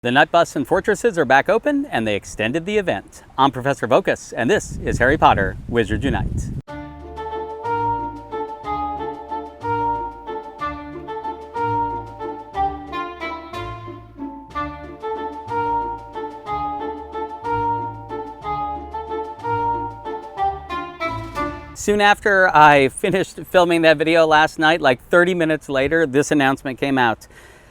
The Night Bus and Fortresses are back open, and they extended the event. I'm Professorvoqas, and this is Harry Potter Wizards Unite. Soon after I finished filming that video last night, like 30 minutes later, this announcement came out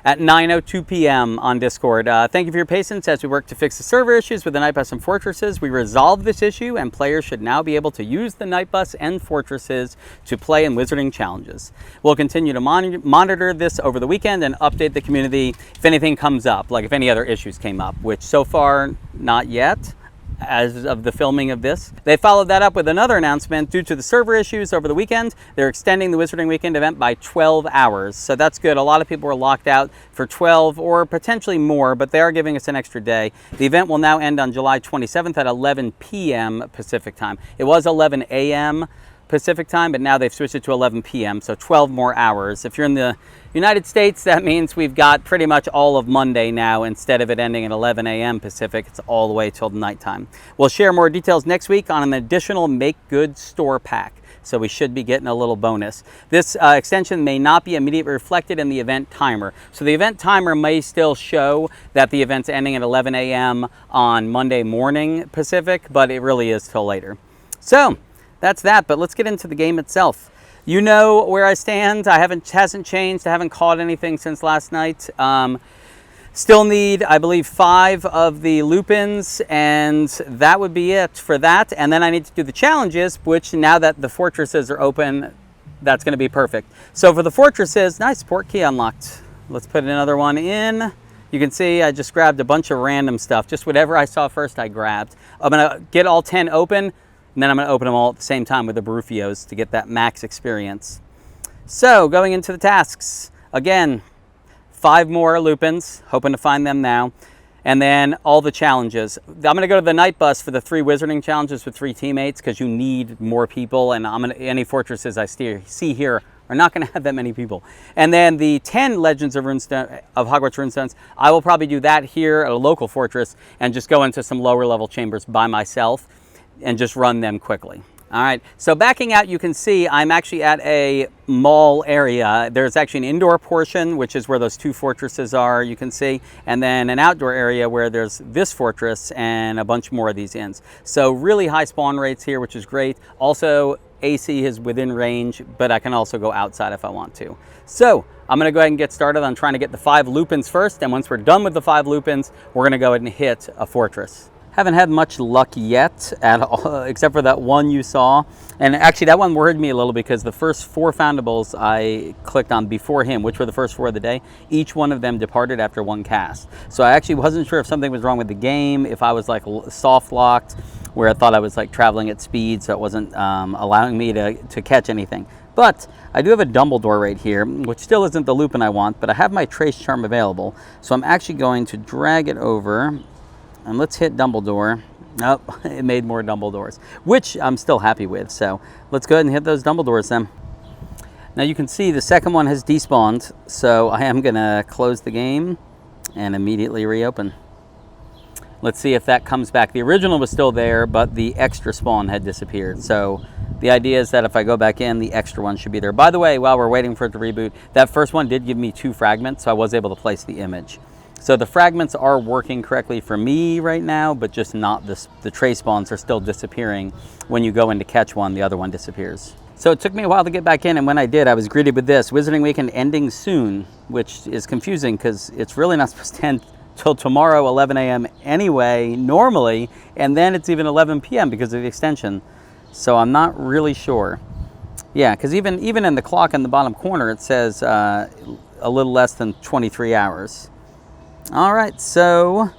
at 9:02 p.m. on Discord. Thank you for your patience as we work to fix the server issues with the Night Bus and Fortresses. We resolved this issue, and players should now be able to use the Night Bus and Fortresses to play in Wizarding challenges. We'll continue to monitor this over the weekend and update the community if anything comes up, like if any other issues came up, which so far not yet. As of the filming of this. They followed that up with another announcement. Due to the server issues over the weekend, they're extending the Wizarding Weekend event by 12 hours. So that's good. A lot of people were locked out for 12 or potentially more, but they are giving us an extra day. The event will now end on July 27th at 11 p.m. Pacific time. It was 11 a.m. Pacific time, but now they've switched it to 11 p.m., so 12 more hours. If you're in the United States, that means we've got pretty much all of Monday now. Instead of it ending at 11 a.m. Pacific, it's all the way till nighttime. We'll share more details next week on an additional Make Good store pack, so we should be getting a little bonus. This extension may not be immediately reflected in the event timer. So the event timer may still show that the event's ending at 11 a.m. on Monday morning Pacific, but it really is till later. So that's that, but let's get into the game itself. You know where I stand. Hasn't changed. I haven't caught anything since last night. Still need, I believe, 5 of the Lupins, and that would be it for that. And then I need to do the challenges, which now that the Fortresses are open, that's going to be perfect. So for the Fortresses, nice, port key unlocked. Let's put another one in. You can see I just grabbed a bunch of random stuff. Just whatever I saw first, I grabbed. I'm going to get all 10 open, and then I'm going to open them all at the same time with the Barufios to get that max experience. So, going into the tasks. Again, 5 more Lupins, hoping to find them now. And then all the challenges. I'm going to go to the Night Bus for the 3 Wizarding challenges with 3 teammates because you need more people. And any Fortresses I see here are not going to have that many people. And then the 10 Legends of Hogwarts Runestones, I will probably do that here at a local fortress and just go into some lower level chambers by myself and just run them quickly. All right, so backing out, you can see I'm actually at a mall area. There's actually an indoor portion, which is where those 2 fortresses are, you can see, and then an outdoor area where there's this fortress and a bunch more of these inns. So really high spawn rates here, which is great. Also, AC is within range, but I can also go outside if I want to. So I'm gonna go ahead and get started on trying to get the 5 Lupins first, and once we're done with the 5 Lupins, we're gonna go ahead and hit a fortress. Haven't had much luck yet at all, except for that one you saw. And actually that one worried me a little because the first 4 foundables I clicked on before him, which were the first 4 of the day, each one of them departed after 1 cast. So I actually wasn't sure if something was wrong with the game, if I was like soft locked, where I thought I was like traveling at speed, so it wasn't allowing me to catch anything. But I do have a Dumbledore right here, which still isn't the Lupin I want, but I have my Trace Charm available. So I'm actually going to drag it over. And let's hit Dumbledore. Oh, it made more Dumbledores, which I'm still happy with. So let's go ahead and hit those Dumbledores then. Now you can see the second one has despawned. So I am gonna close the game and immediately reopen. Let's see if that comes back. The original was still there, but the extra spawn had disappeared. So the idea is that if I go back in, the extra one should be there. By the way, while we're waiting for it to reboot, that first one did give me 2 fragments, so I was able to place the image. So the fragments are working correctly for me right now, but just not the trace spawns are still disappearing. When you go in to catch one, the other one disappears. So it took me a while to get back in, and when I did, I was greeted with this, Wizarding Weekend ending soon, which is confusing because it's really not supposed to end till tomorrow, 11 a.m. anyway, normally, and then it's even 11 p.m. because of the extension. So I'm not really sure. Yeah, because even in the clock in the bottom corner, it says a little less than 23 hours. All right, so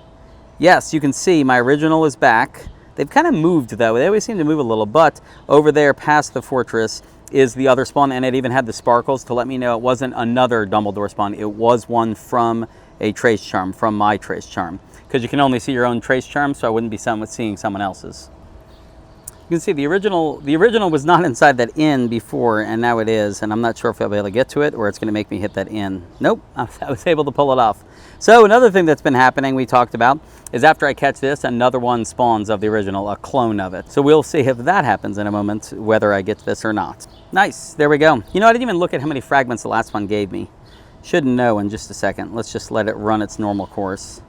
yes, you can see my original is back. They've kind of moved though. They always seem to move a little, but over there past the fortress is the other spawn, and it even had the sparkles to let me know it wasn't another Dumbledore spawn. It was one from a Trace Charm, from my Trace Charm, because you can only see your own Trace Charm, so I wouldn't be seeing someone else's. You can see the original was not inside that inn before, and now it is, and I'm not sure if I'll be able to get to it or it's going to make me hit that inn. Nope, I was able to pull it off. So another thing that's been happening we talked about is after I catch this, another one spawns of the original, a clone of it. So we'll see if that happens in a moment, whether I get this or not. Nice, there we go. You know, I didn't even look at how many fragments the last one gave me. Should know in just a second. Let's just let it run its normal course.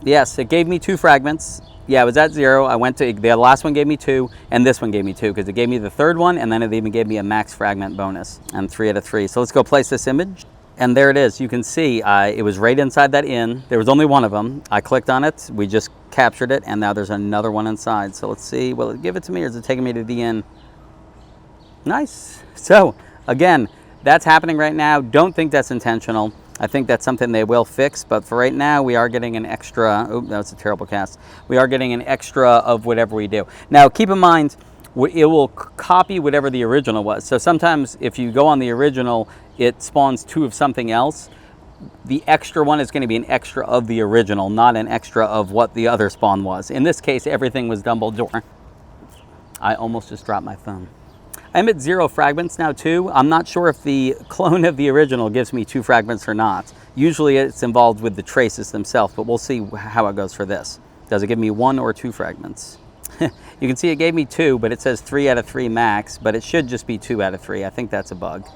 Yes, it gave me 2 fragments. Yeah, it was at 0. I went to, the last one gave me 2, and this one gave me 2, because it gave me the third one, and then it even gave me a max fragment bonus, and 3 out of 3. So let's go place this image, and there it is. You can see it was right inside that inn. There was only one of them. I clicked on it, we just captured it, and now there's another one inside. So let's see, will it give it to me, or is it taking me to the inn? Nice. So, again, that's happening right now. Don't think that's intentional. I think that's something they will fix, but for right now, we are getting an extra. Oh, that was a terrible cast. We are getting an extra of whatever we do. Now, keep in mind, it will copy whatever the original was. So sometimes if you go on the original, it spawns 2 of something else. The extra one is going to be an extra of the original, not an extra of what the other spawn was. In this case, everything was Dumbledore. I almost just dropped my phone. I'm at 0 fragments now too. I'm not sure if the clone of the original gives me 2 fragments or not. Usually it's involved with the traces themselves, but we'll see how it goes for this. Does it give me 1 or 2 fragments? You can see it gave me 2, but it says 3 out of 3 max, but it should just be 2 out of 3. I think that's a bug.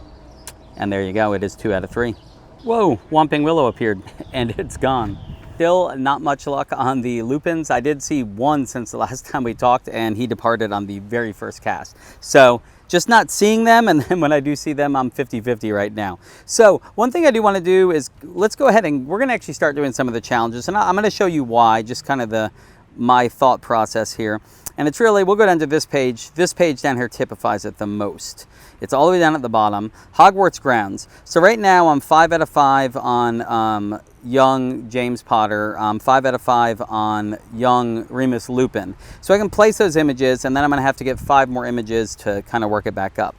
And there you go, it is 2 out of 3. Whoa, Whomping Willow appeared, and it's gone. Still not much luck on the Lupins. I did see 1 since the last time we talked, and he departed on the very first cast. So just not seeing them, and then when I do see them, I'm 50-50 right now. So one thing I do want to do is, let's go ahead and we're going to actually start doing some of the challenges, and I'm going to show you why, just kind of my thought process here. And it's really, we'll go down to this page. This page down here typifies it the most. It's all the way down at the bottom. Hogwarts grounds. So right now I'm 5 out of 5 on young James Potter. 5 out of 5 on young Remus Lupin. So I can place those images, and then I'm going to have to get 5 more images to kind of work it back up.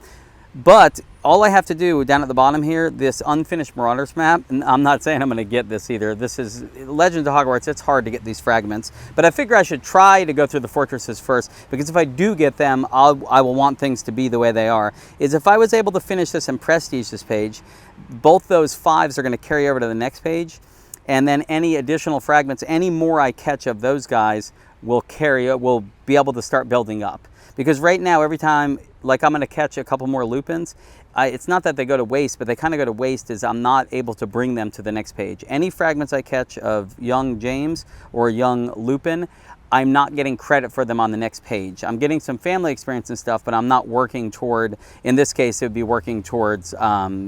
But all I have to do down at the bottom here, this unfinished Marauders map, and I'm not saying I'm going to get this either. This is Legends of Hogwarts. It's hard to get these fragments. But I figure I should try to go through the fortresses first, because if I do get them, I will want things to be the way they are. Is if I was able to finish this and prestige this page, both those 5s are going to carry over to the next page. And then any additional fragments, any more I catch of those guys will be able to start building up. Because right now, every time, like I'm going to catch a couple more Lupins, it's not that they go to waste, but they kind of go to waste as I'm not able to bring them to the next page. Any fragments I catch of young James or young Lupin, I'm not getting credit for them on the next page. I'm getting some family experience and stuff, but I'm not working toward, in this case, it would be working towards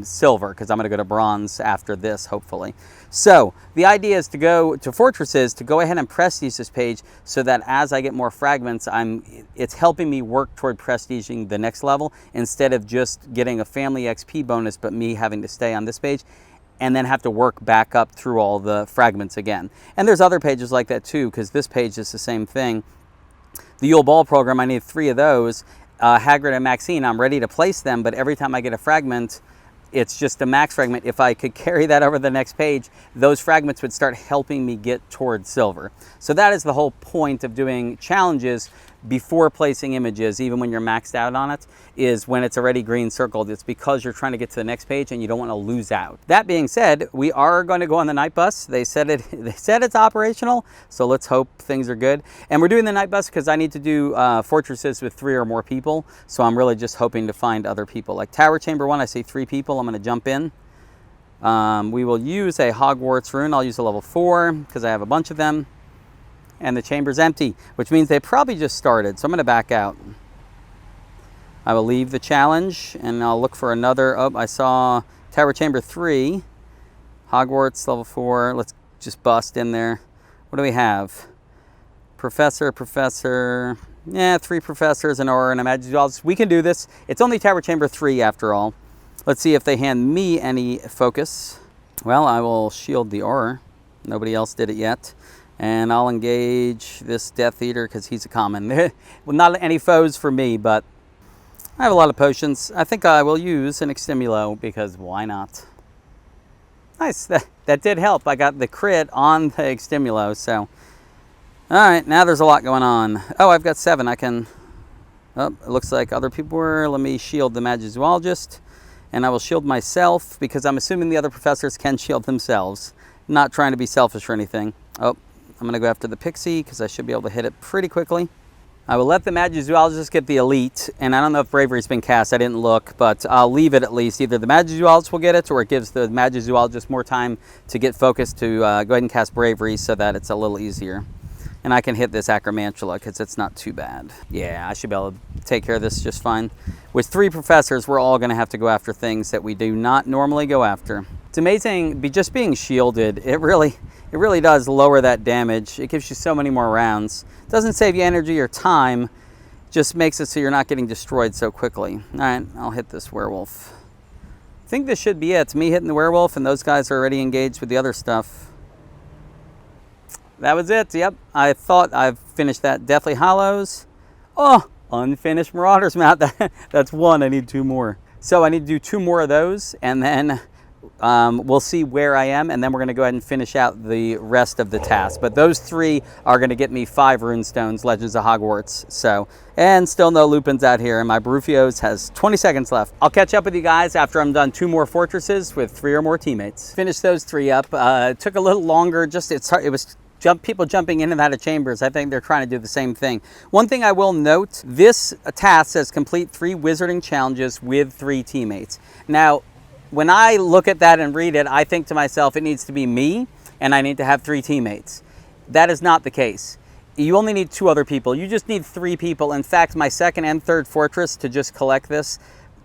silver, because I'm going to go to bronze after this, hopefully. So the idea is to go to fortresses, to go ahead and prestige this page, so that as I get more fragments, it's helping me work toward prestiging the next level, instead of just getting a family XP bonus, but me having to stay on this page and then have to work back up through all the fragments again. And there's other pages like that too, because this page is the same thing. The Yule Ball program, I need 3 of those. Hagrid and Maxine, I'm ready to place them, but every time I get a fragment, it's just a max fragment. If I could carry that over the next page, those fragments would start helping me get towards silver. So that is the whole point of doing challenges before placing images, even when you're maxed out on it, is when it's already green circled. It's because you're trying to get to the next page and you don't want to lose out. That being said, we are going to go on the night bus. They said it's operational, so let's hope things are good. And we're doing the night bus because I need to do fortresses with 3 or more people, so I'm really just hoping to find other people. Like Tower Chamber 1, I see 3 people. I'm going to jump in. We will use a Hogwarts rune. I'll use a level 4 because I have a bunch of them. And the chamber's empty, which means they probably just started. So I'm going to back out. I will leave the challenge, and I'll look for another. Oh, I saw Tower Chamber 3. Hogwarts, level 4. Let's just bust in there. What do we have? Professor. Yeah, 3 professors, an aura, and a magic. We can do this. It's only Tower Chamber 3 after all. Let's see if they hand me any focus. Well, I will shield the aura. Nobody else did it yet. And I'll engage this Death Eater because he's a common. Well, not any foes for me, but I have a lot of potions. I think I will use an Extimulo because why not? Nice, that did help. I got the crit on the Extimulo, so. All right, now there's a lot going on. Oh, I've got 7. I can Oh, it looks like other people were. Let me shield the Magizoologist, and I will shield myself because I'm assuming the other professors can shield themselves. Not trying to be selfish or anything. Oh, I'm going to go after the Pixie because I should be able to hit it pretty quickly. I will let the Magizoologist get the Elite, and I don't know if Bravery's been cast. I didn't look, but I'll leave it at least. Either the Magizoologist will get it, or it gives the Magizoologist more time to get focused to go ahead and cast Bravery so that it's a little easier. And I can hit this Acromantula because it's not too bad. Yeah, I should be able to take care of this just fine. With 3 professors, we're all going to have to go after things that we do not normally go after. It's amazing, just being shielded, it really does lower that damage. It gives you so many more rounds. It doesn't save you energy or time, just makes it so you're not getting destroyed so quickly. All right, I'll hit this werewolf. I think this should be it. It's me hitting the werewolf, and those guys are already engaged with the other stuff. That was it. Yep, I thought I've finished that. Deathly Hollows. Oh, unfinished Marauders map. That's 1. I need 2 more. So I need to do 2 more of those, and then we'll see where I am, and then we're going to go ahead and finish out the rest of the task. But those 3 are going to get me 5 runestones, Legends of Hogwarts. So, and still no Lupins out here, and my Barufios has 20 seconds left. I'll catch up with you guys after I'm done 2 more fortresses with 3 or more teammates. Finish those 3 up. It took a little longer. It was people jumping in and out of chambers. I think they're trying to do the same thing. One thing I will note, this task says complete 3 wizarding challenges with 3 teammates. Now, when I look at that and read it, I think to myself, it needs to be me, and I need to have 3 teammates. That is not the case. You only need 2 other people. You just need 3 people. In fact, my 2nd and 3rd fortress to just collect this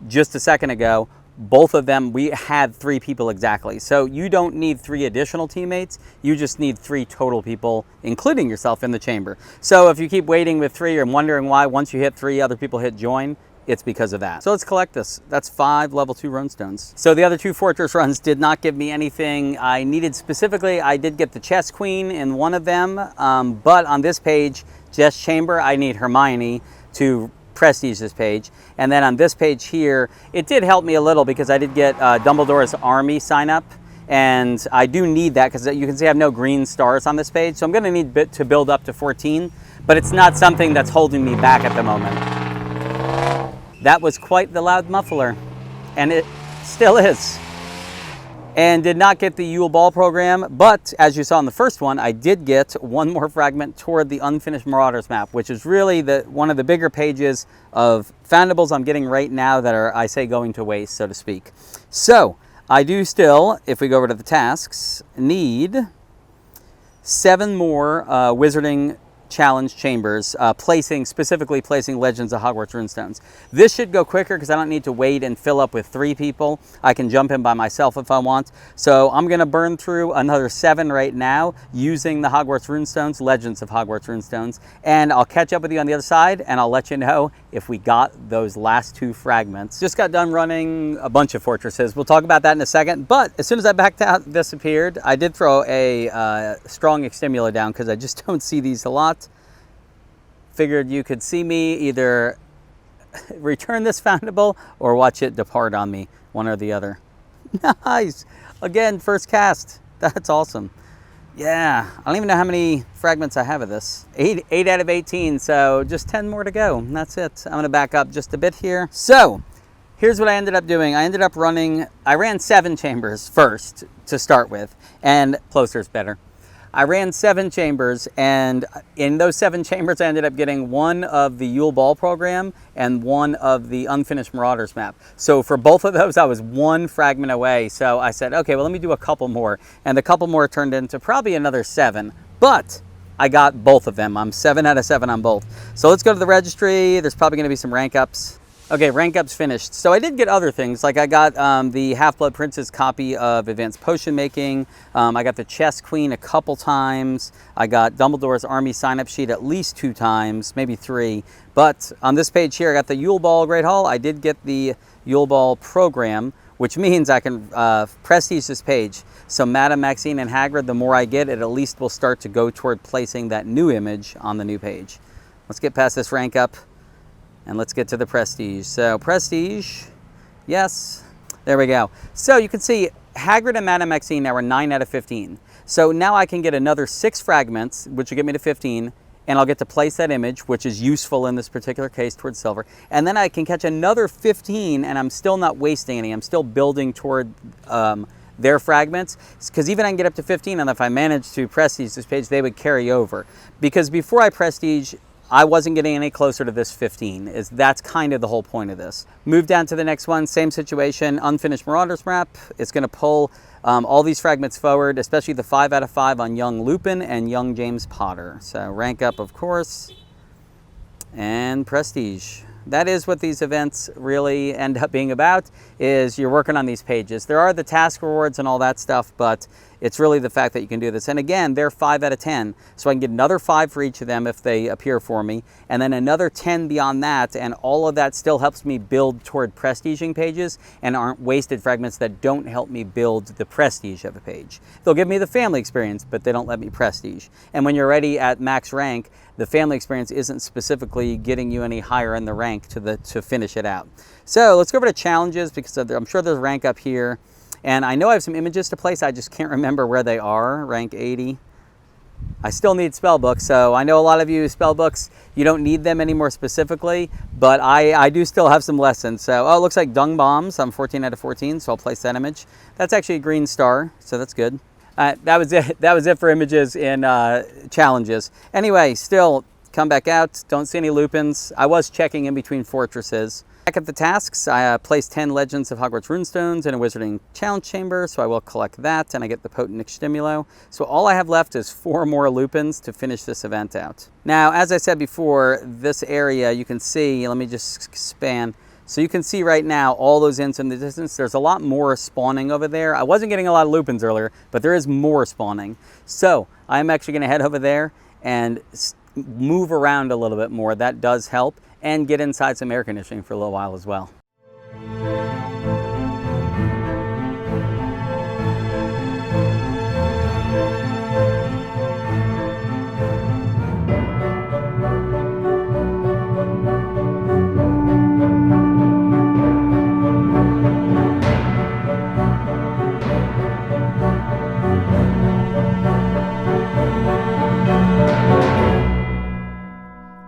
just a second ago, both of them, we had 3 people exactly. So you don't need 3 additional teammates. You just need 3 total people, including yourself, in the chamber. So if you keep waiting with 3 and wondering why once you hit 3, other people hit join, it's because of that. So let's collect this. That's 5 level 2 runestones. So the other 2 fortress runs did not give me anything I needed specifically. I did get the Chess Queen in one of them, but on this page, Jess Chamber, I need Hermione to prestige this page. And then on this page here, it did help me a little because I did get Dumbledore's army sign up, and I do need that because you can see I have no green stars on this page, so I'm going to need to build up to 14, but it's not something that's holding me back at the moment. That was quite the loud muffler, and it still is. And did not get the Yule Ball program, but as you saw in the first one, I did get 1 more fragment toward the unfinished Marauders map, which is really one of the bigger pages of foundables I'm getting right now that are, I say, going to waste, so to speak. So I do still, if we go over to the tasks, need 7 more wizarding challenge chambers, specifically placing Legends of Hogwarts runestones. This should go quicker because I don't need to wait and fill up with 3 people. I can jump in by myself if I want. So I'm going to burn through another 7 right now using the Hogwarts runestones, Legends of Hogwarts runestones, and I'll catch up with you on the other side, and I'll let you know if we got those last 2 fragments. Just got done running a bunch of fortresses. We'll talk about that in a second, but as soon as I backed out, this appeared. I did throw a strong Extimula down because I just don't see these a lot. Figured you could see me either return this foundable or watch it depart on me, one or the other. Nice! Again, first cast. That's awesome. Yeah, I don't even know how many fragments I have of this. 8 out of 18, so just 10 more to go. And that's it. I'm going to back up just a bit here. So, here's what I ended up doing. I ran 7 chambers first to start with, and closer's better. I ran 7 chambers, and in those 7 chambers, I ended up getting 1 of the Yule Ball program and 1 of the unfinished Marauders map. So for both of those, I was 1 fragment away. So I said, okay, well, let me do a couple more. And the couple more turned into probably another 7. But I got both of them. I'm 7 out of 7 on both. So let's go to the registry. There's probably going to be some rank ups. Okay, rank up's finished. So I did get other things, like I got the Half-Blood Prince's copy of Advanced Potion Making. I got the Chess Queen a couple times. I got Dumbledore's Army sign-up sheet at least 2 times, maybe 3. But on this page here, I got the Yule Ball Great Hall. I did get the Yule Ball program, which means I can prestige this page. So Madame Maxine and Hagrid, the more I get, it at least will start to go toward placing that new image on the new page. Let's get past this rank up. And let's get to the prestige. So prestige, yes, there we go. So you can see Hagrid and Madame Maxine now are 9 out of 15. So now I can get another 6 fragments, which will get me to 15, and I'll get to place that image, which is useful in this particular case towards silver. And then I can catch another 15, and I'm still not wasting any. I'm still building toward their fragments, because even I can get up to 15, and if I manage to prestige this page, they would carry over. Because before I prestige, I wasn't getting any closer to this 15. That's kind of the whole point of this. Move down to the next one, same situation, unfinished Marauders map. It's going to pull all these fragments forward, especially the 5 out of 5 on young Lupin and young James Potter. So rank up, of course, and prestige. That is what these events really end up being about, is you're working on these pages. There are the task rewards and all that stuff, but it's really the fact that you can do this. And again, they're 5 out of 10, so I can get another 5 for each of them if they appear for me, and then another 10 beyond that, and all of that still helps me build toward prestiging pages and aren't wasted fragments that don't help me build the prestige of a page. They'll give me the family experience, but they don't let me prestige. And when you're already at max rank, the family experience isn't specifically getting you any higher in the rank to finish it out. So let's go over to challenges, because I'm sure there's rank up here. And I know I have some images to place, I just can't remember where they are. Rank 80. I still need spell books, so I know a lot of you spell books, you don't need them anymore specifically, but I do still have some lessons. So, it looks like dung bombs. I'm 14 out of 14, so I'll place that image. That's actually a green star, so that's good. That was it. That was it for images in challenges. Anyway, still come back out. Don't see any Lupins. I was checking in between fortresses. Back at the tasks, I placed 10 Legends of Hogwarts runestones in a Wizarding Challenge Chamber, so I will collect that, and I get the Potent Extimulo. So all I have left is 4 more Lupins to finish this event out. Now, as I said before, this area, you can see, let me just span. So you can see right now all those ints in the distance. There's a lot more spawning over there. I wasn't getting a lot of Lupins earlier, but there is more spawning. So I'm actually going to head over there and move around a little bit more. That does help, and get inside some air conditioning for a little while as well.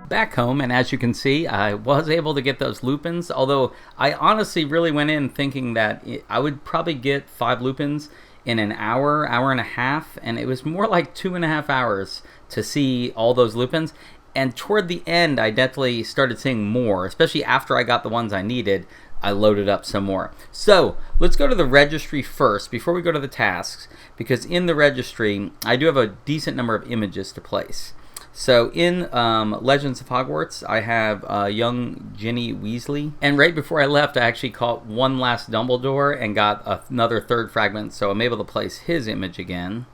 Back home, and as you can see, I was able to get those Lupins, although I honestly really went in thinking that I would probably get 5 Lupins in an hour and a half, and it was more like 2.5 hours to see all those Lupins. And toward the end, I definitely started seeing more, especially after I got the ones I needed. I loaded up some more. So let's go to the registry first before we go to the tasks, because in the registry I do have a decent number of images to place. So in Legends of Hogwarts, I have young Ginny Weasley. And right before I left, I actually caught one last Dumbledore and got another 3rd fragment. So I'm able to place his image again,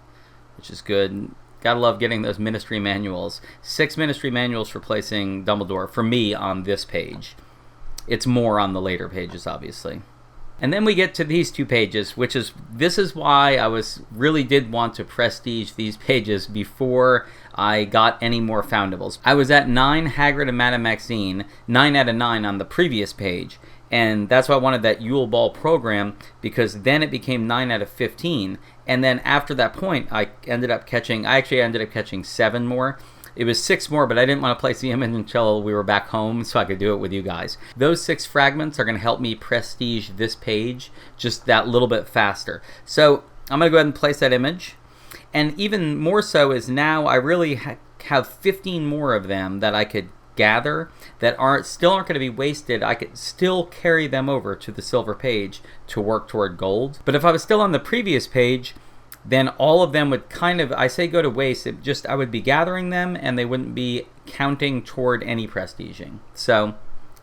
which is good. Gotta love getting those ministry manuals. 6 ministry manuals for placing Dumbledore for me on this page. It's more on the later pages, obviously. And then we get to these 2 pages, this is why I really did want to prestige these pages before I got any more foundables. I was at 9 Hagrid and Madame Maxine, 9 out of 9 on the previous page, and that's why I wanted that Yule Ball program, because then it became 9 out of 15, and then after that point I ended up catching 7 more. It was 6 more, but I didn't want to place the image until we were back home so I could do it with you guys. Those 6 fragments are going to help me prestige this page just that little bit faster. So I'm going to go ahead and place that image. And even more so is now I really have 15 more of them that I could gather that still aren't going to be wasted. I could still carry them over to the silver page to work toward gold. But if I was still on the previous page, then all of them would I say go to waste. I would be gathering them and they wouldn't be counting toward any prestiging. So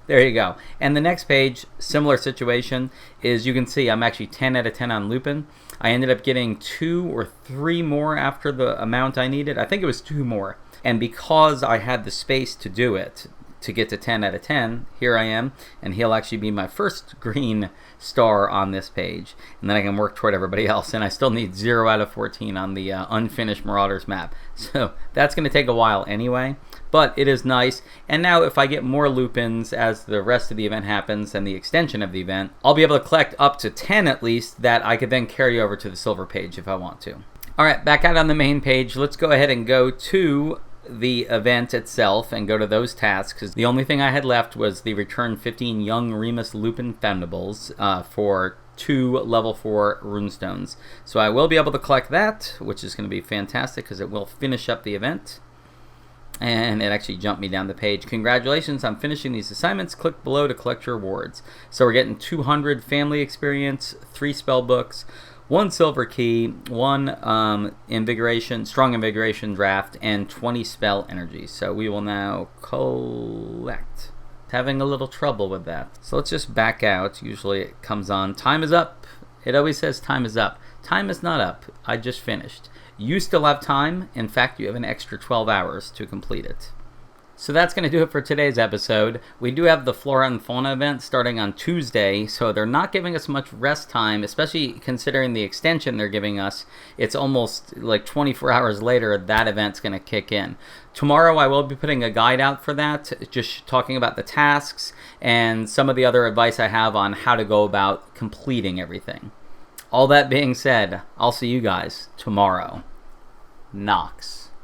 there you go. And the next page, similar situation, is you can see I'm actually 10 out of 10 on Lupin. I ended up getting 2 or 3 more after the amount I needed. I think it was 2 more. And because I had the space to do it, to get to 10 out of 10, here I am, and he'll actually be my first green star on this page, and then I can work toward everybody else, and I still need 0 out of 14 on the unfinished Marauders map, so that's going to take a while anyway, but it is nice. And now if I get more Lupins as the rest of the event happens and the extension of the event, I'll be able to collect up to 10 at least that I could then carry over to the silver page if I want to. Alright, back out on the main page, let's go ahead and go to the event itself and go to those tasks, because the only thing I had left was the return 15 young Remus Lupin Femnibles for 2 level 4 runestones. So I will be able to collect that, which is going to be fantastic because it will finish up the event. And it actually jumped me down the page. Congratulations on finishing these assignments. Click below to collect your rewards. So we're getting 200 family experience, 3 spell books, 1 silver key, 1 invigoration, strong invigoration draft, and 20 spell energy. So we will now collect. Having a little trouble with that. So let's just back out. Usually it comes on. Time is up. It always says time is up. Time is not up. I just finished. You still have time. In fact, you have an extra 12 hours to complete it. So that's going to do it for today's episode. We do have the Flora and Fauna event starting on Tuesday, so they're not giving us much rest time, especially considering the extension they're giving us. It's almost like 24 hours later that event's going to kick in. Tomorrow I will be putting a guide out for that, just talking about the tasks and some of the other advice I have on how to go about completing everything. All that being said, I'll see you guys tomorrow. Nox.